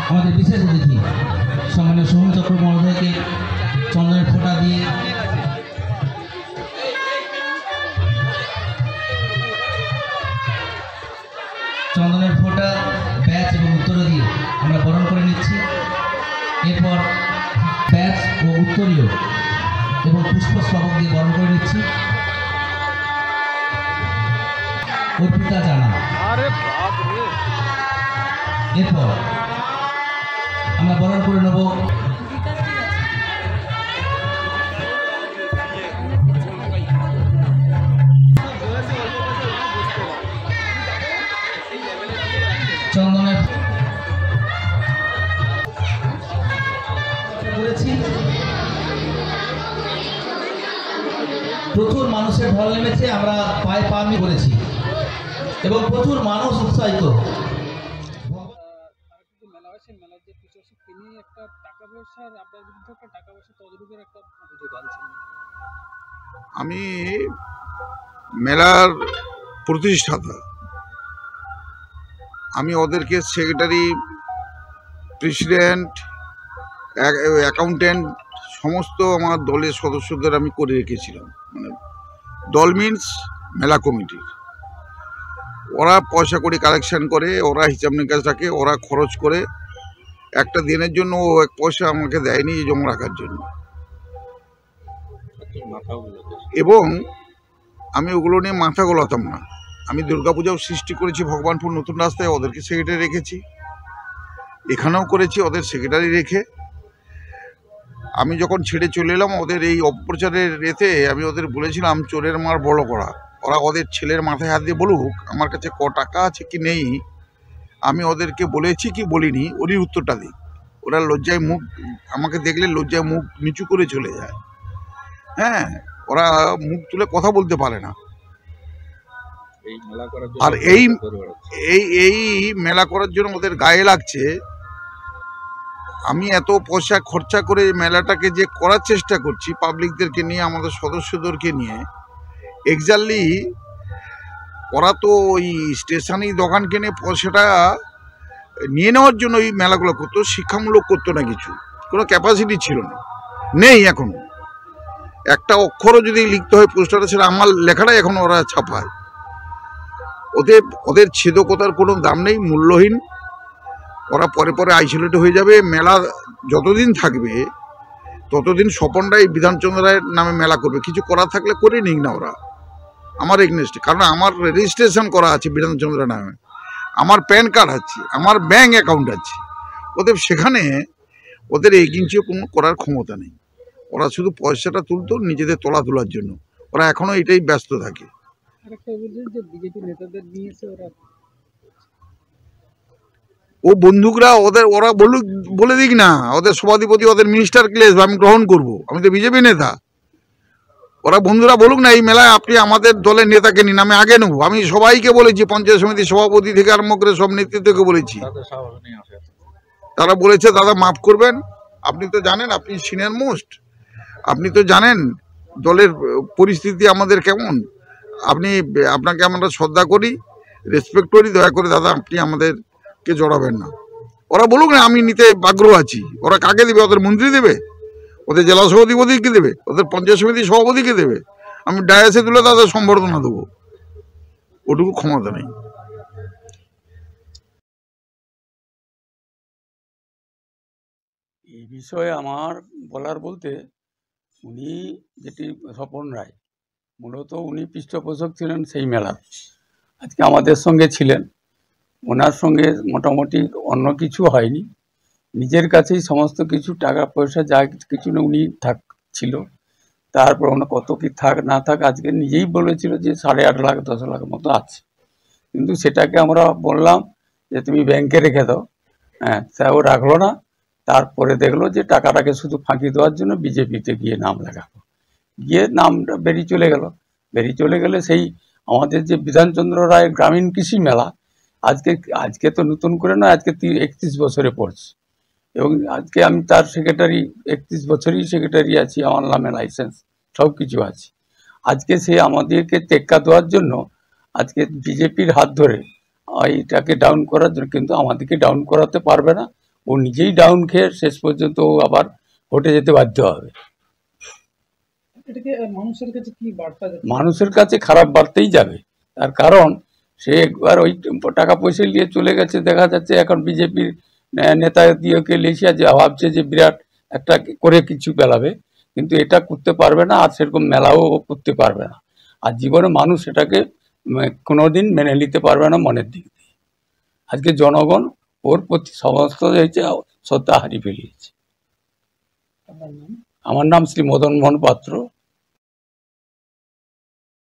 আমাদের বিশেষ অতিথি সম্মানীয় সোহন চক্র মহোদয়কে চন্দনের ফোঁটা দিয়ে চন্দনের ফোঁটা ব্যাচ এবং উত্তর দিয়ে আমরা বরণ করে নিচ্ছি। এরপর ব্যাচ ও উত্তরীয় এবং পুষ্পস্তবক দিয়ে বরণ করে নিচ্ছি। অর্পিতা জানা। এরপর আমরা বরণ করে নেব চন্দনের করেছি। প্রচুর মানুষের ঢল নেমেছে, আমরা পায়ে পা মিলিয়ে করেছি এবং প্রচুর মানুষ উৎসাহিত। আমি মেলার প্রতিষ্ঠাতা, আমি ওদেরকে সেক্রেটারি, প্রেসিডেন্ট, অ্যাকাউন্টেন্ট সমস্ত আমার দলের সদস্যদের আমি করে রেখেছিলাম। মানে দল মিন্স মেলা কমিটির। ওরা পয়সা করে কালেকশন করে, ওরা হিসাব নিকাশ রাখে, ওরা খরচ করে। একটা দিনের জন্য ও এক পয়সা আমাকে দেয়নি জমা রাখার জন্য। এবং আমি ওগুলো নিয়ে মাথা গোলাতাম না। আমি দুর্গাপূজাও সৃষ্টি করেছি ভগবানপুর নতুন রাস্তায়, ওদেরকে সেক্রেটারি রেখেছি। এখানেও করেছি ওদের সেক্রেটারি রেখে। আমি যখন ছেড়ে চলে এলাম ওদের এই অপপ্রচারের এতে, আমি ওদের বলেছিলাম চোরের মার বড় করা। ওরা ওদের ছেলের মাথায় হাত দিয়ে বলুক আমার কাছে ক টাকা আছে কি নেই, আমি ওদেরকে বলেছি কি বলিনি ওরই উত্তরটা দিই। ওরা লজ্জায় মুখ, আমাকে দেখলে লজ্জায় মুখ নিচু করে চলে যায়। হ্যাঁ, ওরা মুখ তুলে কথা বলতে পারে না। আর এই মেলা করার জন্য ওদের গায়ে লাগছে। আমি এত পয়সা খরচা করে মেলাটাকে যে করার চেষ্টা করছি পাবলিকদেরকে নিয়ে, আমাদের সদস্যদেরকে নিয়ে, এক্স্যাক্টলি ওরা তো ওই স্টেশনেই দোকান কিনে পয়সাটা নিয়ে নেওয়ার জন্য ওই মেলাগুলো করতো, শিক্ষামূলক করতো না, কিছু কোনো ক্যাপাসিটি ছিল না, নেই এখনো। একটা অক্ষরও যদি লিখতে হয় পোস্টারে, সেটা আমার লেখাটাই এখন ওরা ছাপায়। ওদের ছেদকতার কোনো দাম নেই, মূল্যহীন। ওরা পরে পরে আইসোলেট হয়ে যাবে। মেলা যতদিন থাকবে ততদিন স্বপন রায় বিধানচন্দ্র রায়ের নামে মেলা করবে। কিছু করা থাকলে করে নিক না ওরা আমার এগনেস্টে, কারণ আমার রেজিস্ট্রেশন করা আছে বিধানচন্দ্র নামে, আমার প্যান কার্ড আছে, আমার ব্যাঙ্ক অ্যাকাউন্ট আছে। ওদের সেখানে ওদের এগিয়েও কোনো করার ক্ষমতা নেই। ওরা শুধু পয়সাটা তুলতো নিজেদের তোলার জন্য। ওরা এখনো এটাই ব্যস্ত থাকে। ও বন্দুকরা ওরা বলে দিক না, ওদের সভাধিপতি, ওদের মিনিস্টার ক্লেস আমি গ্রহণ করব, আমি তো বিজেপি নেতা। ওরা বন্ধুরা বলুক না এই মেলায় আপনি আমাদের দলের নেতাকে নিন, আমি আগে নেব। আমি সবাইকে বলেছি, পঞ্চায়েত সমিতির সভাপতি থেকে আরম্ভ করে সব নেতৃত্বকে বলেছি। তারা বলেছে দাদা মাফ করবেন, আপনি তো জানেন, আপনি সিনিয়র মোস্ট, আপনি তো জানেন দলের পরিস্থিতি আমাদের কেমন, আপনাকে আমরা শ্রদ্ধা করি, রেসপেক্ট করি, দয়া করে দাদা আপনি আমাদেরকে জড়াবেন না। ওরা বলুক না আমি নিতে আগ্রহ আছি। ওরা কাকে দেবে? ওদের মন্ত্রী দেবে, ওদের জেলা সভাধিপতিকে দেবে, ওদের পঞ্চায়েত সমিতির সভাপতিকে দেবে। আমি ডায়াসে তুলে তাদের সম্বর্ধনা দেবো, ওটুকু ক্ষমতা নেই। এই বিষয়ে আমার বলার বলতে, উনি যেটি স্বপন রায়, মূলত উনি পৃষ্ঠপোষক ছিলেন সেই মেলার। আজকে আমাদের সঙ্গে ছিলেন, ওনার সঙ্গে মোটামুটি অন্য কিছু হয়নি, নিজের কাছেই সমস্ত কিছু টাকা পয়সা যা কিছু না উনি ছিল। তারপর ওনার কত কি থাক না থাক আজকে নিজেই বলেছিল যে 8.5 লাখ 10 লাখ মতো আছে, কিন্তু সেটাকে আমরা বললাম যে তুমি ব্যাংকে রেখে দাও। হ্যাঁ, সেও রাখলো না। তারপরে দেখলো যে টাকাটাকে শুধু ফাঁকি দেওয়ার জন্য বিজেপিতে গিয়ে নাম লাগাবো, গিয়ে নামটা বেরিয়ে চলে গেলে সেই আমাদের যে বিধানচন্দ্র রায়ের গ্রামীণ কৃষি মেলা আজকে তো নতুন করে না, আজকে 31 বছরে পড়ছে। এবং আজকে আমি তার সেক্রেটারি, 31 বছরই সেক্রেটারি আছি, আমার নামে লাইসেন্স সব কিছু আছে। আজকে সে আমাদেরকে টেক্কা দেওয়ার জন্য আজকে বিজেপির হাত ধরে এইটাকে ডাউন করার জন্য, কিন্তু আমাদেরকে ডাউন করাতে পারবে না। ও নিজেই ডাউন খেয়ে শেষ পর্যন্ত ও আবার ভোটে যেতে বাধ্য হবে। এটাকে মানুষের কাছে কি বার্তা যাচ্ছে? মানুষের কাছে খারাপ বার্তাই যাবে, তার কারণ সে একবার ওই টাকা পয়সা নিয়ে চলে গেছে, দেখা যাচ্ছে এখন বিজেপির নেতা দিয়েকে লেখিয়া যে ভাবছে যে বিরাট একটা করে কিছু পেলাবে, কিন্তু এটা করতে পারবে না, আর সেরকম মেলাও করতে পারবে না, আর জীবনে মানুষ এটাকে কোনোদিন মেনে নিতে পারবে না মনের দিক দিয়ে। আজকে জনগণ ওর প্রতি সমস্ত হয়েছে শ্রদ্ধা হারিয়ে ফেলিয়েছে। আপনার নাম? আমার নাম শ্রী মদন মোহন পাত্র।